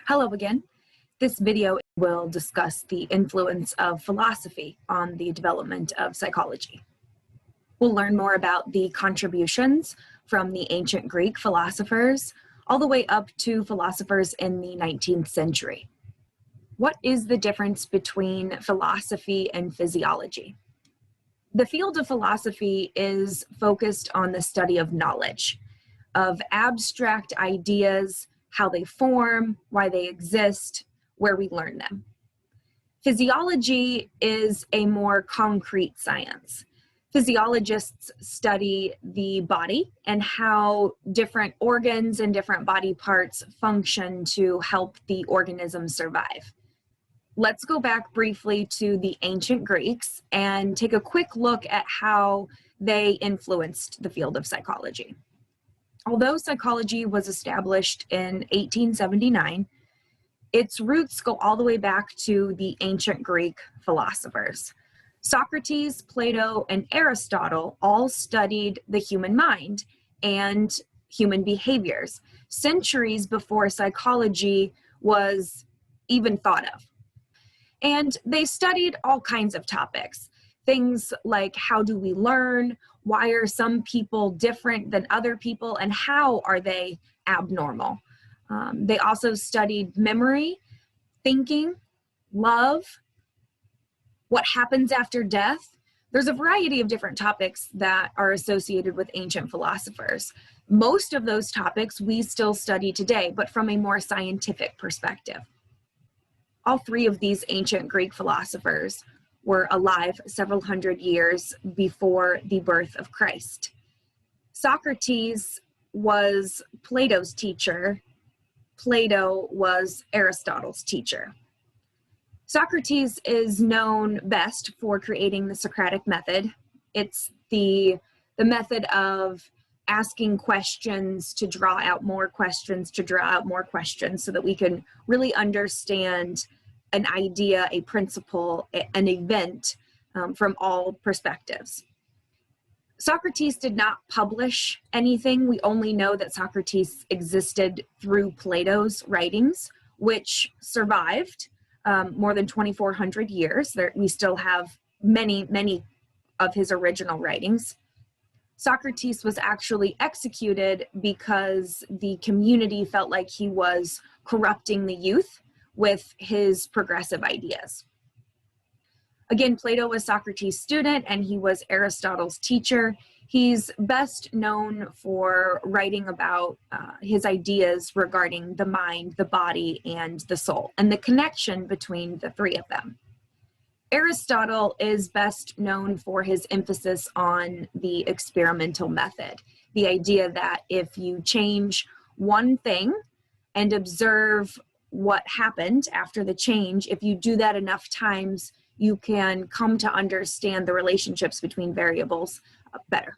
Hello again. This video will discuss the influence of philosophy on the development of psychology. We'll learn more about the contributions from the ancient Greek philosophers all the way up to philosophers in the 19th century. What is the difference between philosophy and physiology? The field of philosophy is focused on the study of knowledge, of abstract ideas, how they form, why they exist, where we learn them. Physiology is a more concrete science. Physiologists study the body and how different organs and different body parts function to help the organism survive. Let's go back briefly to the ancient Greeks and take a quick look at how they influenced the field of psychology. Although psychology was established in 1879, its roots go all the way back to the ancient Greek philosophers. Socrates, Plato, and Aristotle all studied the human mind and human behaviors centuries before psychology was even thought of. And they studied all kinds of topics. Things like, how do we learn? Why are some people different than other people? And how are they abnormal? They also studied memory, thinking, love, what happens after death. There's a variety of different topics that are associated with ancient philosophers. Most of those topics we still study today, but from a more scientific perspective. All three of these ancient Greek philosophers were alive several hundred years before the birth of Christ. Socrates was Plato's teacher. Plato was Aristotle's teacher. Socrates is known best for creating the Socratic method. It's the method of asking questions to draw out more questions, so that we can really understand an idea, a principle, an event from all perspectives. Socrates did not publish anything. We only know that Socrates existed through Plato's writings, which survived more than 2,400 years. We still have many of his original writings. Socrates was actually executed because the community felt like he was corrupting the youth with his progressive ideas. Again, Plato was Socrates' student and he was Aristotle's teacher. He's best known for writing about his ideas regarding the mind, the body, and the soul, and the connection between the three of them. Aristotle is best known for his emphasis on the experimental method, the idea that if you change one thing and observe what happened after the change, if you do that enough times, you can come to understand the relationships between variables better.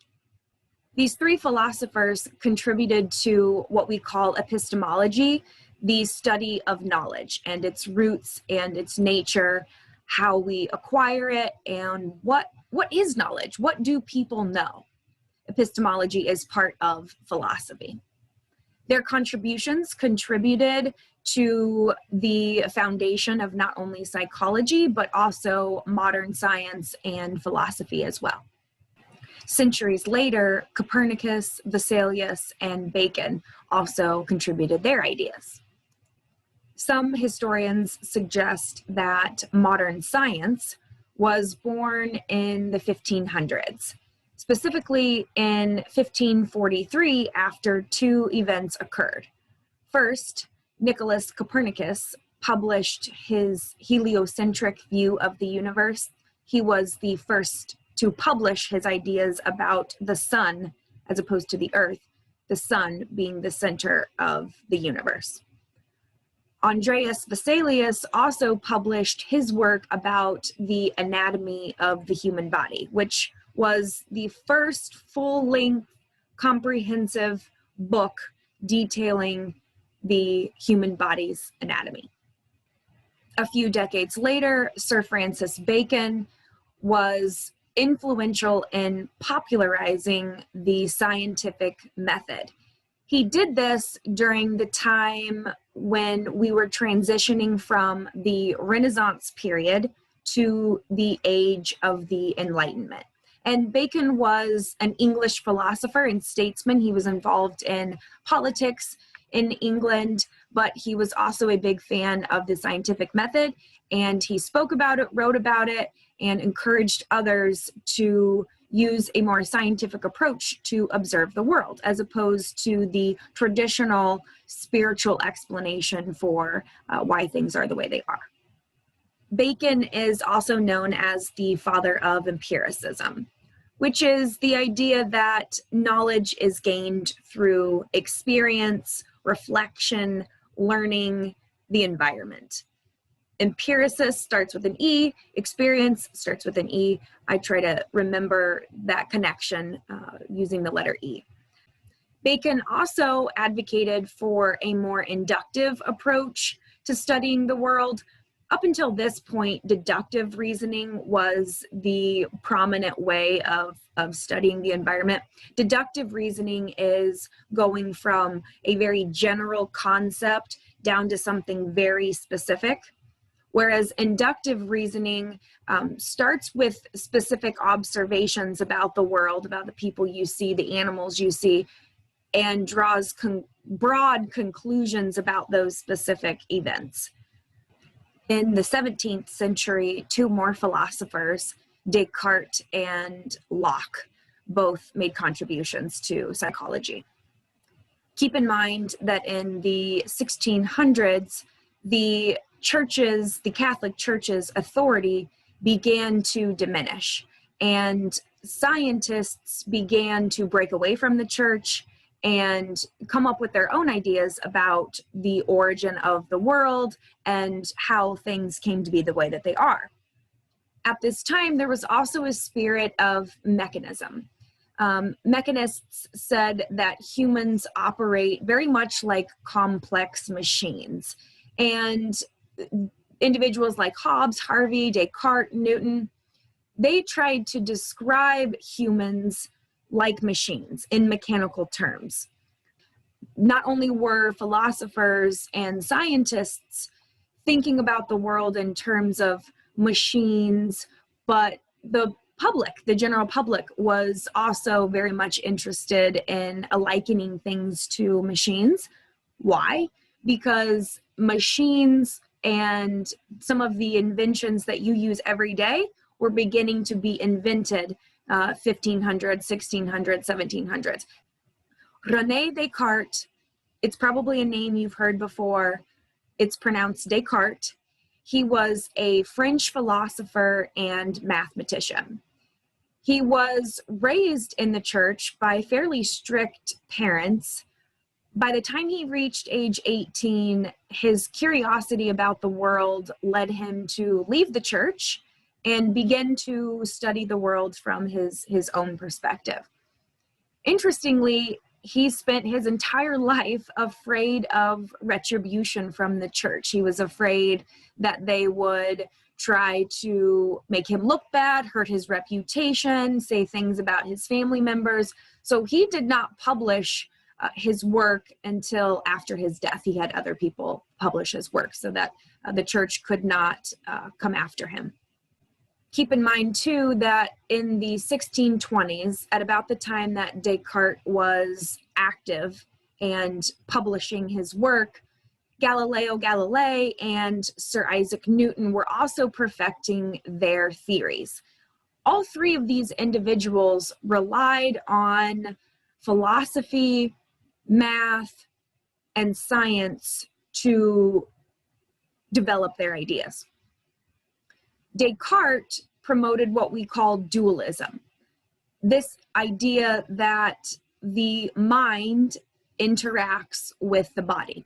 These three philosophers contributed to what we call epistemology, the study of knowledge and its roots and its nature, how we acquire it, and what is knowledge? What do people know? Epistemology is part of philosophy. Their contributions contributed to the foundation of not only psychology, but also modern science and philosophy as well. Centuries later, Copernicus, Vesalius, and Bacon also contributed their ideas. Some historians suggest that modern science was born in the 1500s, specifically in 1543 after two events occurred. First, Nicolaus Copernicus published his heliocentric view of the universe. He was the first to publish his ideas about the sun as opposed to the earth, the sun being the center of the universe. Andreas Vesalius also published his work about the anatomy of the human body, which was the first full-length, comprehensive book detailing the human body's anatomy. A few decades later, Sir Francis Bacon was influential in popularizing the scientific method. He did this during the time when we were transitioning from the Renaissance period to the age of the Enlightenment. And Bacon was an English philosopher and statesman. He was involved in politics in England, but he was also a big fan of the scientific method, and he spoke about it, wrote about it, and encouraged others to use a more scientific approach to observe the world, as opposed to the traditional spiritual explanation for why things are the way they are. Bacon is also known as the father of empiricism, which is the idea that knowledge is gained through experience, reflection, learning, the environment. Empiricist starts with an E, experience starts with an E. I try to remember that connection using the letter E. Bacon also advocated for a more inductive approach to studying the world. Up until this point, deductive reasoning was the prominent way of studying the environment. Deductive reasoning is going from a very general concept down to something very specific, whereas inductive reasoning starts with specific observations about the world, about the people you see, the animals you see, and draws broad conclusions about those specific events. In the 17th century, two more philosophers, Descartes and Locke, both made contributions to psychology. Keep in mind that in the 1600s, the Catholic Church's authority began to diminish, and scientists began to break away from the church and come up with their own ideas about the origin of the world and how things came to be the way that they are. At this time, there was also a spirit of mechanism. Mechanists said that humans operate very much like complex machines, and individuals like Hobbes, Harvey, Descartes, Newton, they tried to describe humans like machines in mechanical terms. Not only were philosophers and scientists thinking about the world in terms of machines, but the public, the general public, was also very much interested in likening things to machines. Why? Because machines and some of the inventions that you use every day were beginning to be invented 1500s, 1600s, 1700s. René Descartes, it's probably a name you've heard before. It's pronounced Descartes. He was a French philosopher and mathematician. He was raised in the church by fairly strict parents. By the time he reached age 18, his curiosity about the world led him to leave the church and begin to study the world from his own perspective. Interestingly, he spent his entire life afraid of retribution from the church. He was afraid that they would try to make him look bad, hurt his reputation, say things about his family members. So he did not publish his work until after his death. He had other people publish his work so that the church could not come after him. Keep in mind, too, that in the 1620s, at about the time that Descartes was active and publishing his work, Galileo Galilei and Sir Isaac Newton were also perfecting their theories. All three of these individuals relied on philosophy, math, and science to develop their ideas. Descartes promoted what we call dualism, this idea that the mind interacts with the body.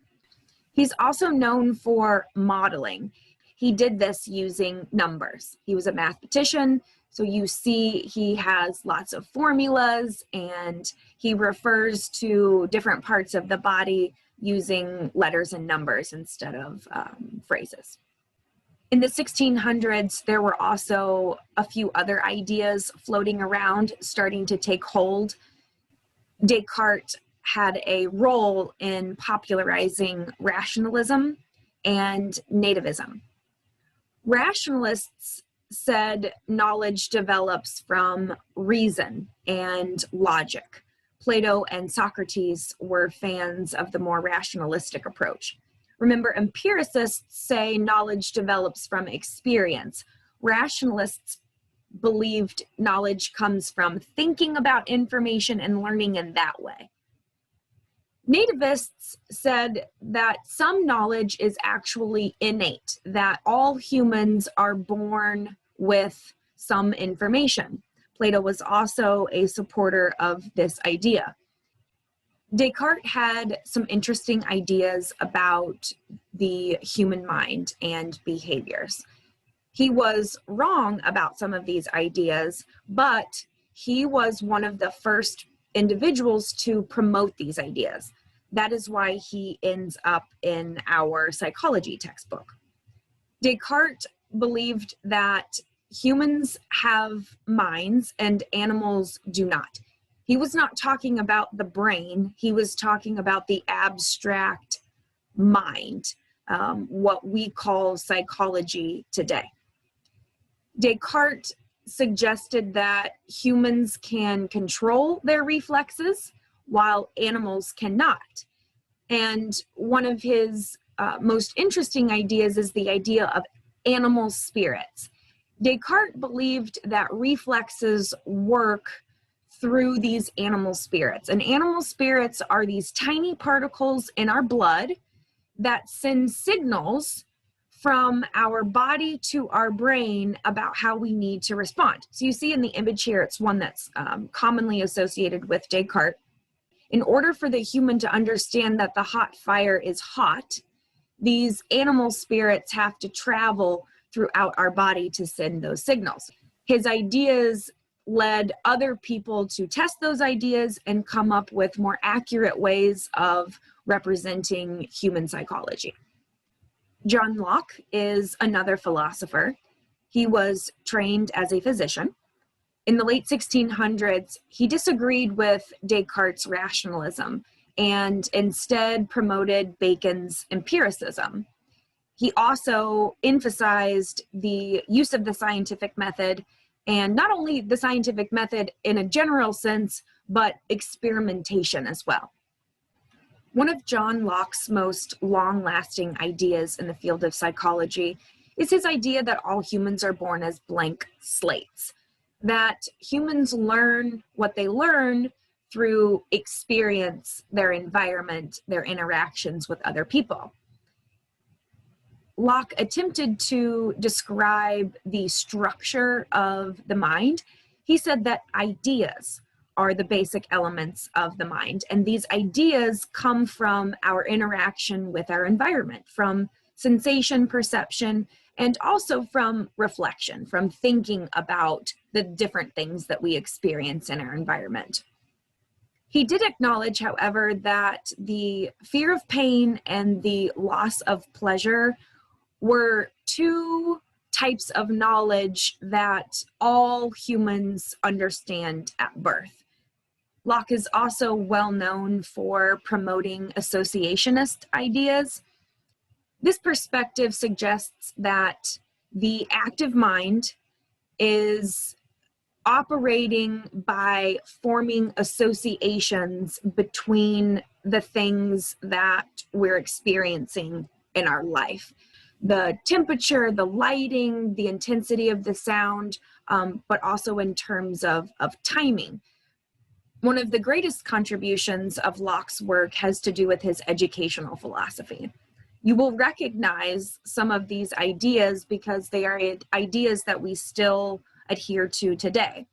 He's also known for modeling. He did this using numbers. He was a mathematician, so you see he has lots of formulas, and he refers to different parts of the body using letters and numbers instead of phrases. In the 1600s, there were also a few other ideas floating around, starting to take hold. Descartes had a role in popularizing rationalism and nativism. Rationalists said knowledge develops from reason and logic. Plato and Socrates were fans of the more rationalistic approach. Remember, empiricists say knowledge develops from experience. Rationalists believed knowledge comes from thinking about information and learning in that way. Nativists said that some knowledge is actually innate, that all humans are born with some information. Plato was also a supporter of this idea. Descartes had some interesting ideas about the human mind and behaviors. He was wrong about some of these ideas, but he was one of the first individuals to promote these ideas. That is why he ends up in our psychology textbook. Descartes believed that humans have minds and animals do not. He was not talking about the brain, he was talking about the abstract mind, what we call psychology today. Descartes suggested that humans can control their reflexes while animals cannot. And one of his most interesting ideas is the idea of animal spirits. Descartes believed that reflexes work through these animal spirits. And animal spirits are these tiny particles in our blood that send signals from our body to our brain about how we need to respond. So you see in the image here, it's one that's commonly associated with Descartes. In order for the human to understand that the hot fire is hot, these animal spirits have to travel throughout our body to send those signals. His ideas led other people to test those ideas and come up with more accurate ways of representing human psychology. John Locke is another philosopher. He was trained as a physician. In the late 1600s, he disagreed with Descartes' rationalism and instead promoted Bacon's empiricism. He also emphasized the use of the scientific method, and not only the scientific method in a general sense, but experimentation as well. One of John Locke's most long-lasting ideas in the field of psychology is his idea that all humans are born as blank slates, that humans learn what they learn through experience, their environment, their interactions with other people. Locke attempted to describe the structure of the mind. He said that ideas are the basic elements of the mind, and these ideas come from our interaction with our environment, from sensation, perception, and also from reflection, from thinking about the different things that we experience in our environment. He did acknowledge, however, that the fear of pain and the loss of pleasure were two types of knowledge that all humans understand at birth. Locke is also well known for promoting associationist ideas. This perspective suggests that the active mind is operating by forming associations between the things that we're experiencing in our life. The temperature, the lighting, the intensity of the sound, but also in terms of timing. One of the greatest contributions of Locke's work has to do with his educational philosophy. You will recognize some of these ideas because they are ideas that we still adhere to today.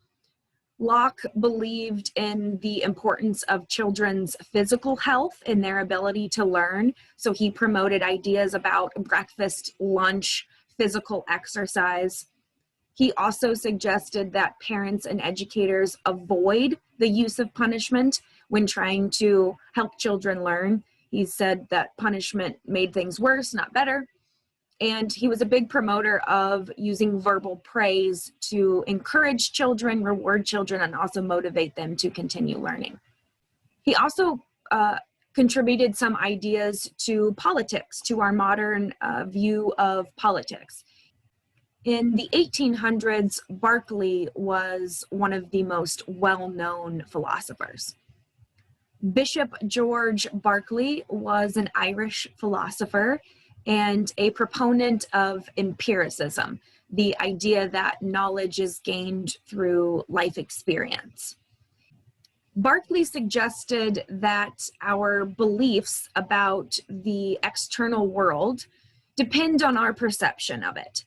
Locke believed in the importance of children's physical health and their ability to learn, so he promoted ideas about breakfast, lunch, physical exercise. He also suggested that parents and educators avoid the use of punishment when trying to help children learn. He said that punishment made things worse, not better. And he was a big promoter of using verbal praise to encourage children, reward children, and also motivate them to continue learning. He also contributed some ideas to politics, to our modern view of politics. In the 1800s, Berkeley was one of the most well-known philosophers. Bishop George Berkeley was an Irish philosopher and a proponent of empiricism, the idea that knowledge is gained through life experience. Berkeley suggested that our beliefs about the external world depend on our perception of it.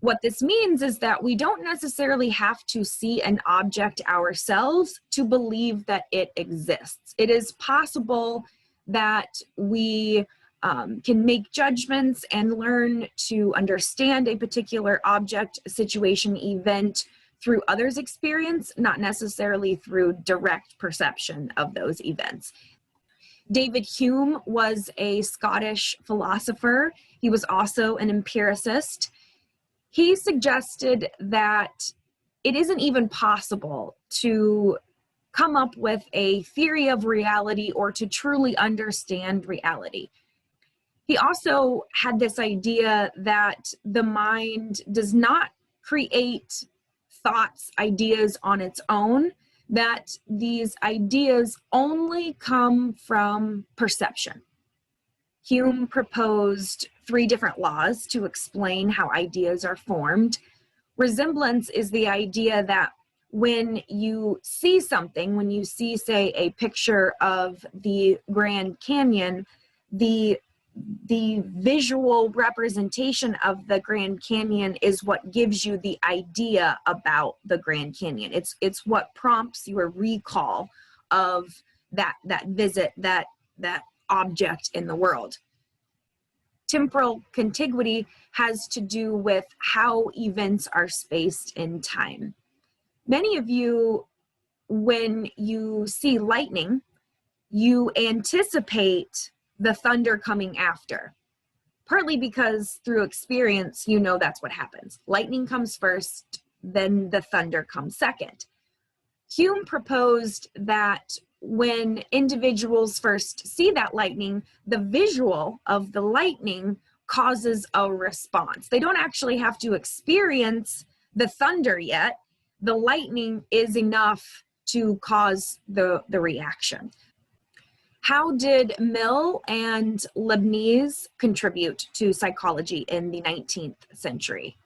What this means is that we don't necessarily have to see an object ourselves to believe that it exists. It is possible that we can make judgments and learn to understand a particular object, situation, event through others' experience, not necessarily through direct perception of those events. David Hume was a Scottish philosopher. He was also an empiricist. He suggested that it isn't even possible to come up with a theory of reality or to truly understand reality. He also had this idea that the mind does not create thoughts, ideas on its own, that these ideas only come from perception. Hume proposed 3 different laws to explain how ideas are formed. Resemblance is the idea that when you see something, when you see, say, a picture of the Grand Canyon, the visual representation of the Grand Canyon is what gives you the idea about the Grand Canyon. It's what prompts your recall of that visit, that object in the world. Temporal contiguity has to do with how events are spaced in time. Many of you, when you see lightning, you anticipate the thunder coming after, partly because through experience, you know that's what happens. Lightning comes first, then the thunder comes second. Hume proposed that when individuals first see that lightning, the visual of the lightning causes a response. They don't actually have to experience the thunder yet. The lightning is enough to cause the reaction. How did Mill and Leibniz contribute to psychology in the 19th century?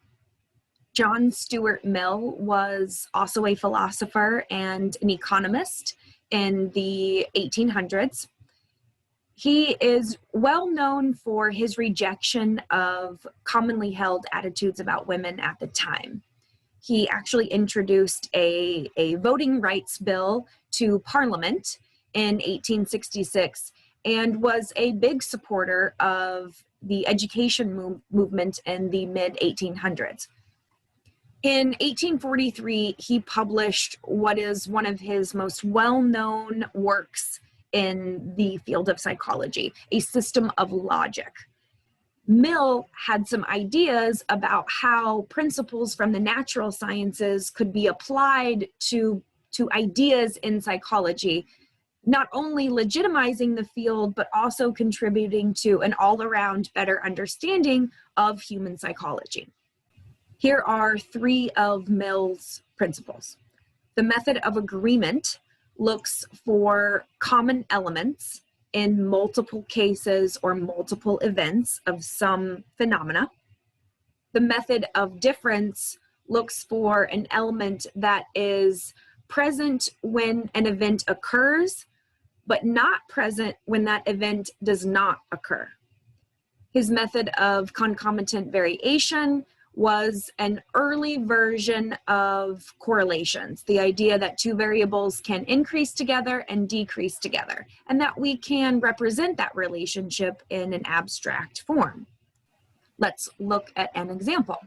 John Stuart Mill was also a philosopher and an economist in the 1800s. He is well known for his rejection of commonly held attitudes about women at the time. He actually introduced a voting rights bill to Parliament in 1866 and was a big supporter of the education movement in the mid-1800s. In 1843, he published what is one of his most well-known works in the field of psychology, A System of Logic. Mill had some ideas about how principles from the natural sciences could be applied to ideas in psychology, not only legitimizing the field, but also contributing to an all-around better understanding of human psychology. Here are 3 of Mill's principles. The method of agreement looks for common elements in multiple cases or multiple events of some phenomena. The method of difference looks for an element that is present when an event occurs, but not present when that event does not occur. His method of concomitant variation was an early version of correlations, the idea that 2 variables can increase together and decrease together, and that we can represent that relationship in an abstract form. Let's look at an example.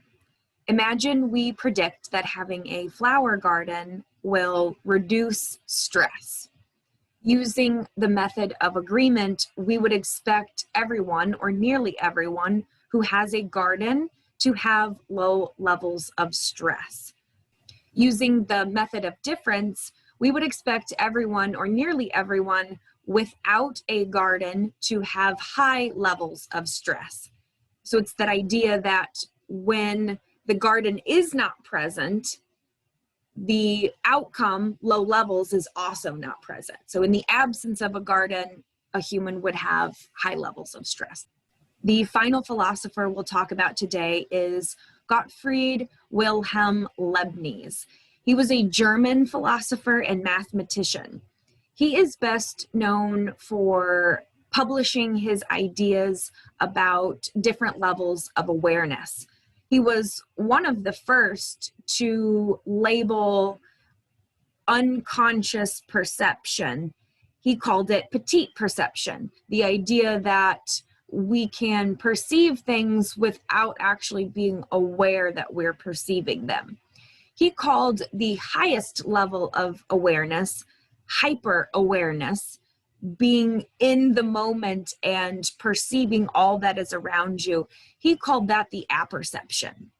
Imagine we predict that having a flower garden will reduce stress. Using the method of agreement, we would expect everyone, or nearly everyone, who has a garden to have low levels of stress. Using the method of difference, we would expect everyone, or nearly everyone, without a garden to have high levels of stress. So it's that idea that when the garden is not present, the outcome, low levels, is also not present. So in the absence of a garden, a human would have high levels of stress. The final philosopher we'll talk about today is Gottfried Wilhelm Leibniz. He was a German philosopher and mathematician. He is best known for publishing his ideas about different levels of awareness. He was one of the first to label unconscious perception. He called it petite perception, the idea that we can perceive things without actually being aware that we're perceiving them. He called the highest level of awareness hyper awareness, being in the moment and perceiving all that is around you. He called that the apperception.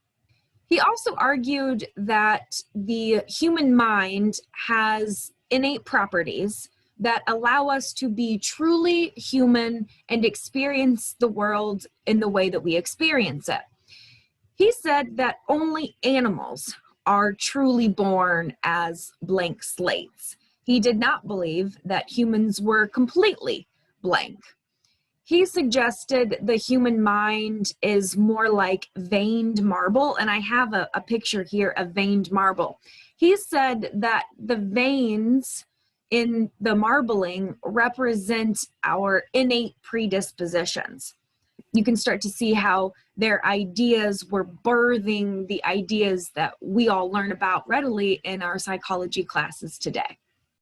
He also argued that the human mind has innate properties that allow us to be truly human and experience the world in the way that we experience it. He said that only animals are truly born as blank slates. He did not believe that humans were completely blank. He suggested the human mind is more like veined marble, and I have a picture here of veined marble. He said that the veins in the marbling represent our innate predispositions. You can start to see how their ideas were birthing the ideas that we all learn about readily in our psychology classes today.